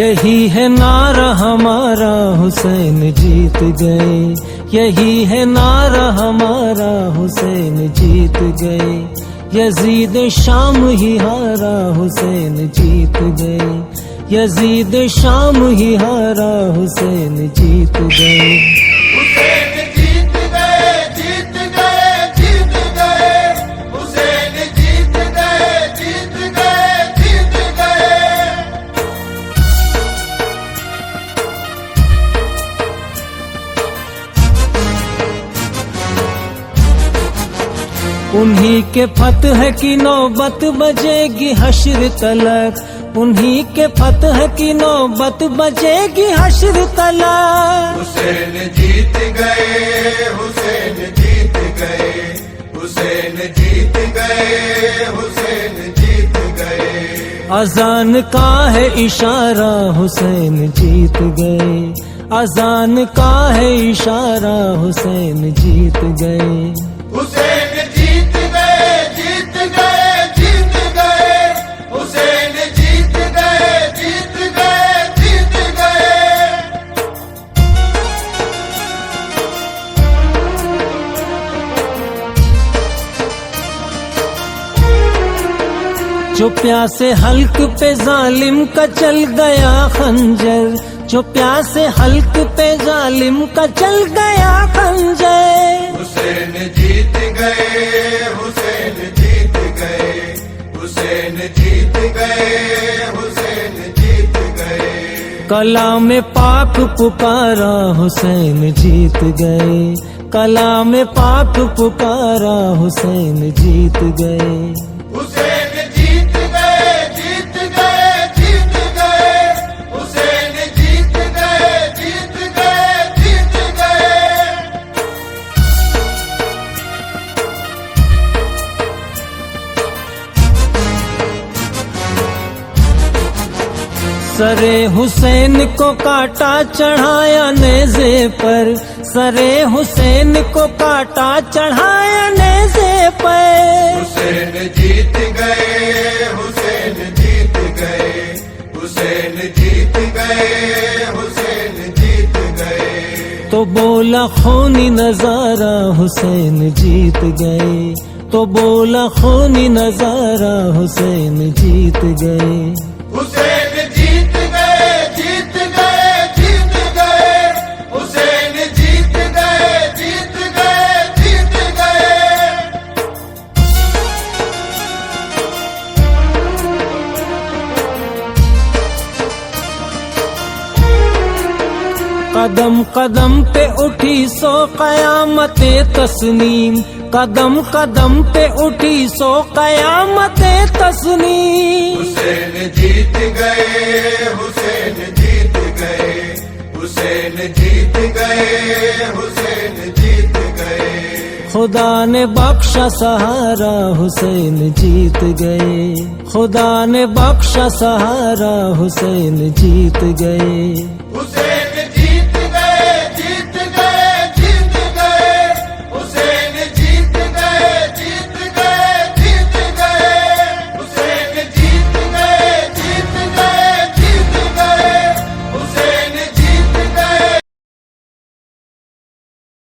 यही है नारा हमारा, हुसैन जीत गए। यही है नारा हमारा, हुसैन जीत गए। यजीद शाम ही हारा, हुसैन जीत गए। यजीद शाम ही हारा, हुसैन जीत गए। हुसैन जीत गए, जीत गए, जीत गए। हुसैन जीत गए, जीत गए, जीत गए। उन्हीं के फतह की नौबत बजेगी हश्र तलक। उन्हीं के फतह की नौबत बजेगी हश्र तलक। हुसैन जीत गए, हुसैन जीत गए। हुसैन जीत गए, हुसैन जीत गए। अजान का है इशारा, हुसैन जीत गए। अजान का है इशारा, हुसैन जीत गए। हुसैन जीत गए, जीत गए, जीत गए। हुसैन जीत गए, जीत गए, जीत गए। जो प्यासे हल्क पे जालिम का चल गया खंजर। जो प्यासे हल्क पे जालिम का चल गया खंजर। हुसैन जीत गए, हुसैन जीत गए। हुसैन जीत गए, हुसैन जीत गए। कलाम पाक पुकारा, हुसैन जीत गए। कलाम पाक पुकारा, हुसैन जीत गए। हुसैन जीत गए, जीत गए, जीत गए। हुसैन जीत गए, जीत गए, जीत गए। सरे हुसैन को काटा चढ़ाया नेज़े पर। सरे हुसैन को काटा चढ़ाया नेज़े पर। हुसैन जीत गए, हुसैन जीत गए। हुसैन जीत गए, हुसैन जीत गए। तो बोला खूनी नजारा, हुसैन जीत गए। तो बोला खूनी नजारा, हुसैन जीत गए। हुसैन जीत गए, जीत गए, जीत गए। हुसैन जीत गए, जीत गए, जीत गए। कदम कदम पे उठी सो कयामते तस्नीम। कदम कदम पे उठी सो कयामते तस्नीम। हुसैन जीत गए, हुसैन जीत गए। हुसैन जीत गए, हुसैन जीत गए। खुदा ने बख्शा सहारा, हुसैन जीत गए। खुदा ने बख्शा सहारा, हुसैन जीत गए। हुसैन